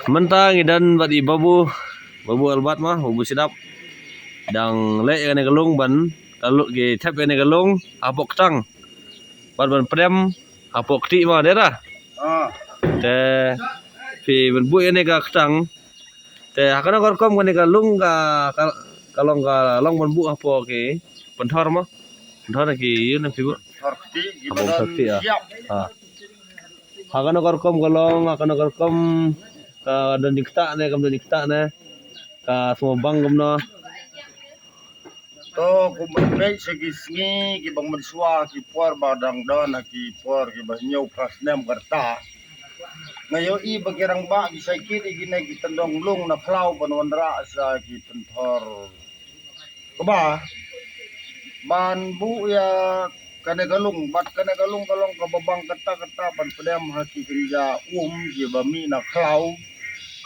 mentang dan bat babu albat mah babu sedap dang le kan galung ban kalau ge tap kan galung apok tang ban prem apok ti mah dera te pi ban bu kan ga tang te hakana korkom kan galung ga kalong ga long ban bu apok ke penthor mah penthor ki yun pi bu apok sakti ah hakana korkom galong hakana korkom ka dan dikta ne kam dan dikta ne ka semua bang kamno to kumbay segi sngi ki bang manswa ki por badang don ki por ki banyo prasnem karta ngayo i bagirang ba ki sakit igine ki tendong lung na klau banwandra sa ki penthor kuba ban bu ya kane galung bat kane galung kalong kababang kata ban pedam haki kerja ki bami na klau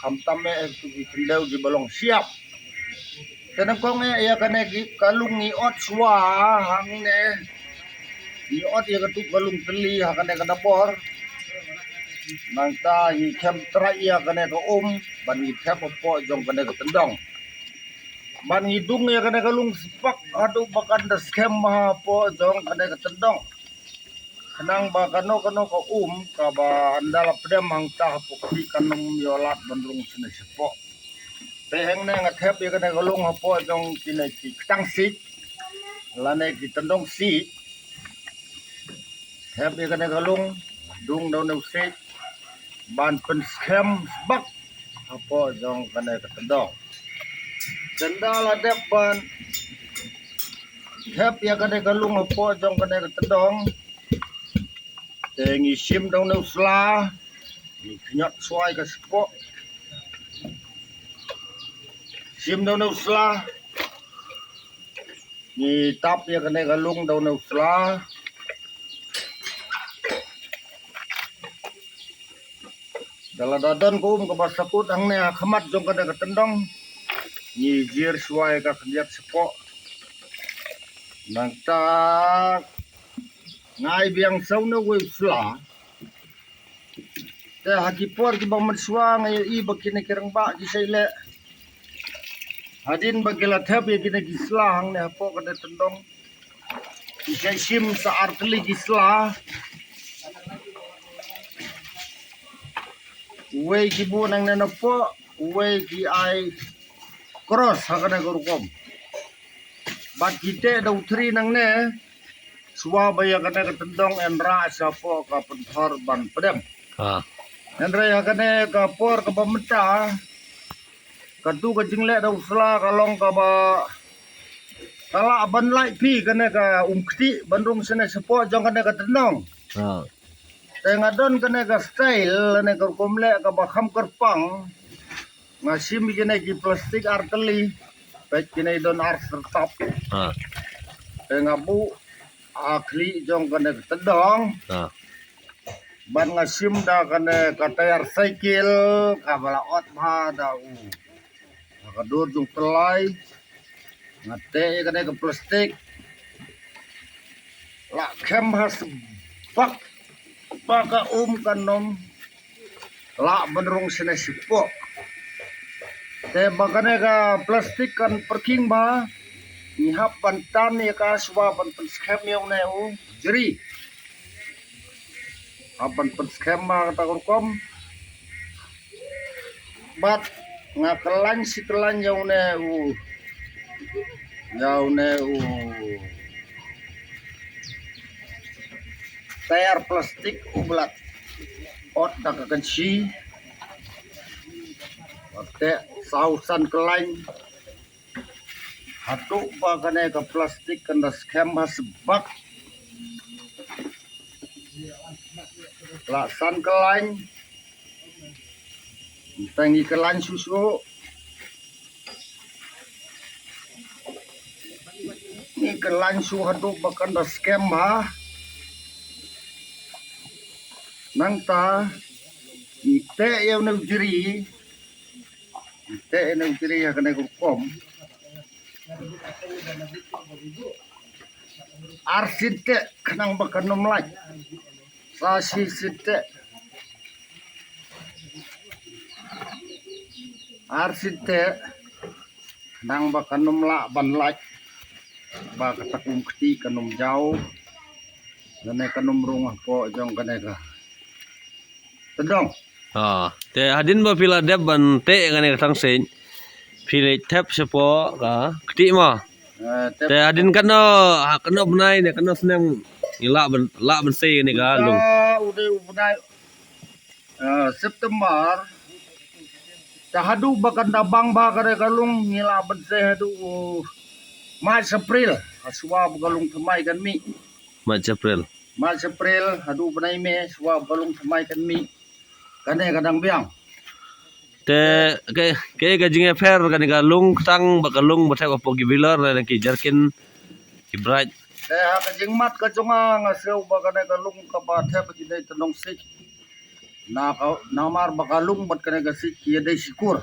kam tame tu ki kendau di balong siap kenang kong ya kane ki kalung ni ot swa hang ne ni ot ya ketuk kalung teli ha kane kada bor nangta hi kem tra ya kane ko ban hi kem po jong kane ko tendong ban hidung ya kane kalung sepak adu bakan das kem ha po jong kane ko tendong kenang ba kano ko ka ba andala pedam hangta pokti kanum yolat bandung sene sepo teheng ne ngathep ya kane galung hapo jong kine ki tang sik lane ki tendong si hep ya kane galung dung daun usik ban pen skem bak hapo jong kane tendong dendala dep ban hep ya kane galung hapo jong kane tendong tengi sim daun usla ni nyot suai ka sepo sim daun usla ni tap ya kene galung daun usla dalam dadan ko ka basakut ang ne khamat jong kene tendong ni jir suai ka kediat sepo nangta ngai biang sau no we usla te hakipor ki bang manswa ngai i bakine kirang ba ki saile hadin bagila thap ya kina gisla hang ne hapo kada tendong isai sim sa artli gisla we ki bu nang ne napo we ki ai cross hakana gorkom bat kite da utri nang ne suwa baya kada tendong enra sapo ka penthor ban pedem enra ya kada ka por ka pamenta kadu ka jingle da usla kalong ka ba kala ban lai pi kane ka umkti bandung sene sepo jong kane ka tenong tengadon kane ka style ne ka komle ka ba kham kerpang ngasim kine ki plastik arteli pek kine don ar sertap tengabu akli jong kane ka tendong ban ngasim da kane ka tayar cycle ka bala ot ma da kadur jung telai ngate kane ke plastik la kem has pak paka kanom la benrung sene sipo te bakane ka plastik kan perking ba ni hap pantan ya ka swa pan skem yang ne jeri apan pan skem ma ta kom bat ngakalan sikelan yang ne tayar plastik ublat ot dakakan si oke sausan kelain hatu bakane ke plastik kena skem sebab laksan kelain tangi kelain susu ni kelain su hatu bakan da skem nangta ite yang nak jeri yang kena hukum arsite kenang bakan nomlai sasi site arsite nang ba kanum la ban lak ba katakum kti kanum jauh ngane kanum rung po jong kane ka tendong te hadin ba pila dep ban te ngane tang sen pile tap sepo ka kti ma te hadin kan no benai ne kan no senang ila ban se ni ka lung udah ubnai September tahadu bakan dabang ba kare kalung ngila ban se hadu March April aswa galung thamai kan mi March April March April hadu benai me aswa galung thamai kan mi kane kadang biang te ke gajing fer kan ka lung tang ba ka lung ba thap po gi bilar na ki jarkin ki bright ha ka jingmat ka chunga nga seu ba kane kalung ka ba thep ki dei tanong sik na ka namar ba kalung bat kane ka sik ki dei sikur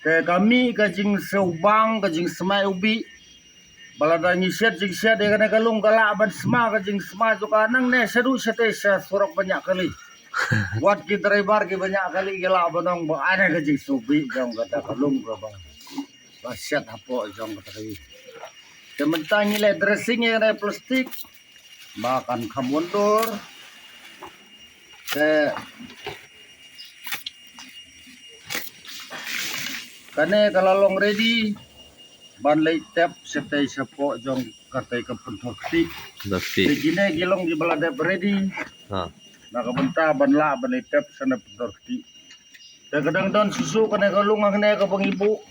te kami ka jing seu bang ka jing smai ubi balada ni set jing set de kane kalung kala ban sma ka jing sma jo ka nang ne sedu sete sa surok banyak kali wat ki driver ki banyak kali gila banong ba ada ke jing subi jong kata kalung ba ba set apo jong kata kali tementang ile dressing yang ada plastik makan kamundur ke kane kalalong ready ban lay tap setay sapo jong katay kapuntorti dasti begini gilong di balada ready nakabenta banla banitep sana pedorti kadang don susu kena kalung kena ka ibu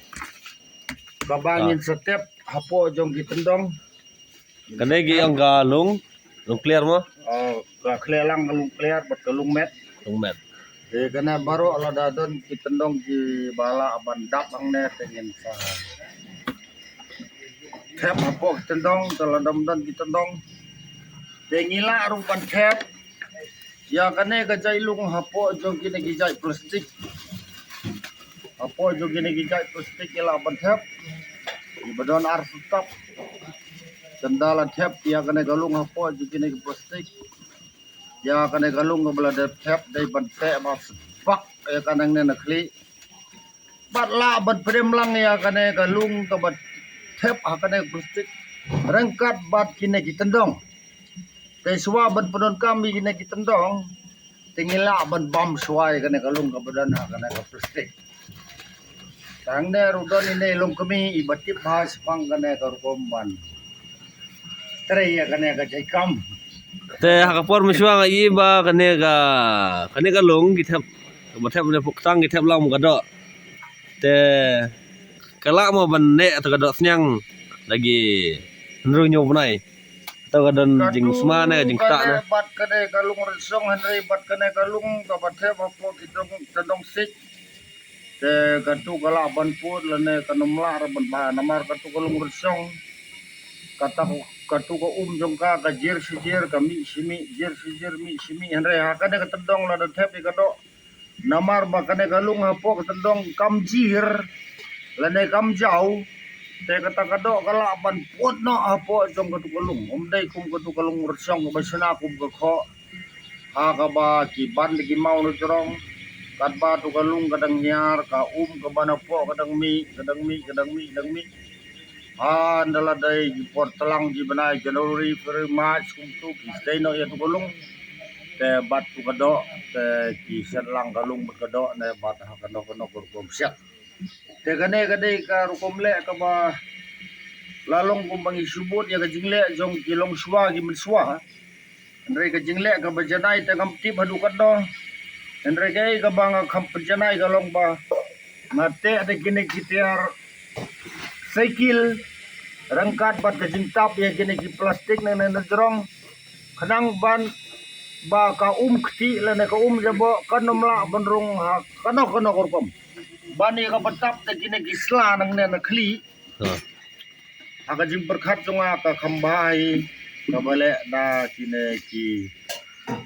kabangin setep hapo jong gitendong kane gi ang ka lung clear mo ka klelang kalung clear bat kalung met kena baru ala dadon gitendong di bala bandap ang net ingin sa tep hapo gitendong taladam don gitendong dengila rupan tep ya kane gajai lung hapo jong kini gijai plastik hapo jong kini gijai plastik ila banthep ibadon ar stop kendala thep ya kane galung hapo jong kini plastik ya kane galung ngabla de thep dai bante mas pak ya kanang ne nakli batla bat prem lang ya kane galung ka bat thep ha kane plastik rengkat bat kini gitendong Keswa ban pedon kami kena kitendong tingila ban bom suai kena kalung ka badan kena ka plastik. Tang ne rudon ini lung kami ibatip bahas pang kena ka rukomban. Tere ya kena ka jaikam. te hakapor miswa nga iba kane ka lung githap bathap ne puktang githap lam ka do te kala mo ban ne to ka do snyang lagi nrunyo bunai tau kadon jing smana jing ta na bat kene kalung resong henry bat kene kalung ka bathe bapo kitong tendong sik te katu kala ban put lene kanumla ban ba namar katu kalung resong kata katu ko jong ka jir sijir kami simi jir sijir mi simi henry ha kene ketendong la thep ka do namar ba kene kalung hapo ketendong kam jir lene kam jau te kata kado kala ban pot no apo jong katu kalung dai kum katu kalung resong ba sina kum ka kho ha ka ba ki ban ki mau no jorong kat ba tu kalung kadang nyar ka ka bana po kadang mi ha ndala dai ki pot telang ji banai January February March kum tu ki stay no ya tu kalung te bat tu kado te ki selang kalung bat kado ne bat ha kano kum siap te kane kadai ka rukom le ka ba lalong kumbang isubot ya ka jingle jong kilong suwa gi menswa andre ka jingle ka ba janai te kam tip hadu kaddo andre kai ka bang kham janai ka long ba mate ade kine kitiar cycle rangkat bat ka jingtap ya kine ki plastik na jrong khanang ban ba ka kti la na ka jabo kanomla banrung ha kano korkom bani ka batap te kine gisla nang ne na khli aga jing berkat jonga ka khambai ka bale da kine ki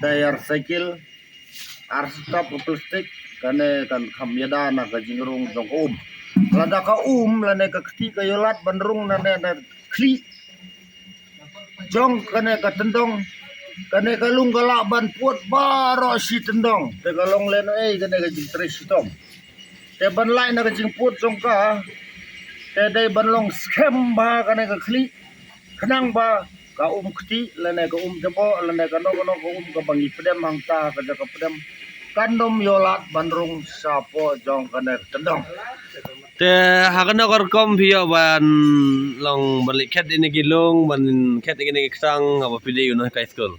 tayar cycle ar stop plastik kane kan khamyada na ka jingrung jong lada ka lane ka kti ka yolat banrung na ne khli jong kane ka tendong kane ka lung kala ban puat baro si tendong te ka long len kane ka jing tres tom te ban lai na ka jingput jong ka te dai ban long scam ba ka ne ka khli khnang ba ka khti la ne ka jabo la ne ka no ka bangi pedem hang ta ka ja ka pedem kandom yolat bandrung sapo jong ka ne tendong te hakana kor kom pio ban long balik ket ini gilung ban ket ini kisang apa pide you know kai school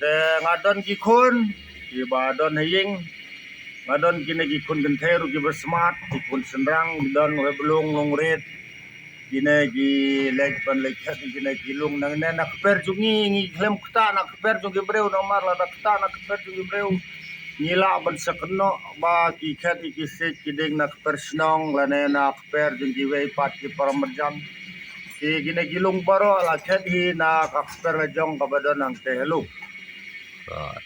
te ngadon ki khun ki ba don haying ngadon ki ne ki khun kan theru ki bersmat ki khun senrang don we belung long red ki ne ki lek ban lek khat ki ne ki lung nang ne nak per jungi ngi klem kta nak per jungi breu no mar la kta nak per jungi breu ngila ban sakno ba ki khat ki se ki ding nak per snong la ne nak per jungi we pat ki paramarjan ki ne ki lung baro la khat hi na ka per la jong ka badon ang te hello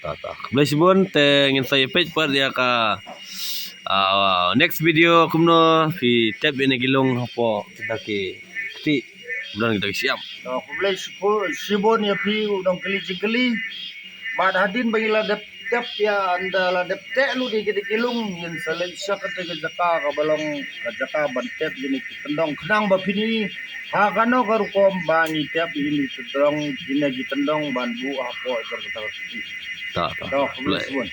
tak. Bless bun te ngin saya page per dia ka next video kumno fi tab ini gilung hapo kita ki ti bulan kita siap. Kublai sibon ya pi udang keli jikeli bad hadin bagi la dep tep ya anda la dep te lu di kita kilung yin salen syak te ke jaka ka balong ka jaka ban tep ini tendong kenang ba pini ha kano karu kom bangi tep ini tendong kine gi tendong ban bu apo ikor kita Tak. kublai sibon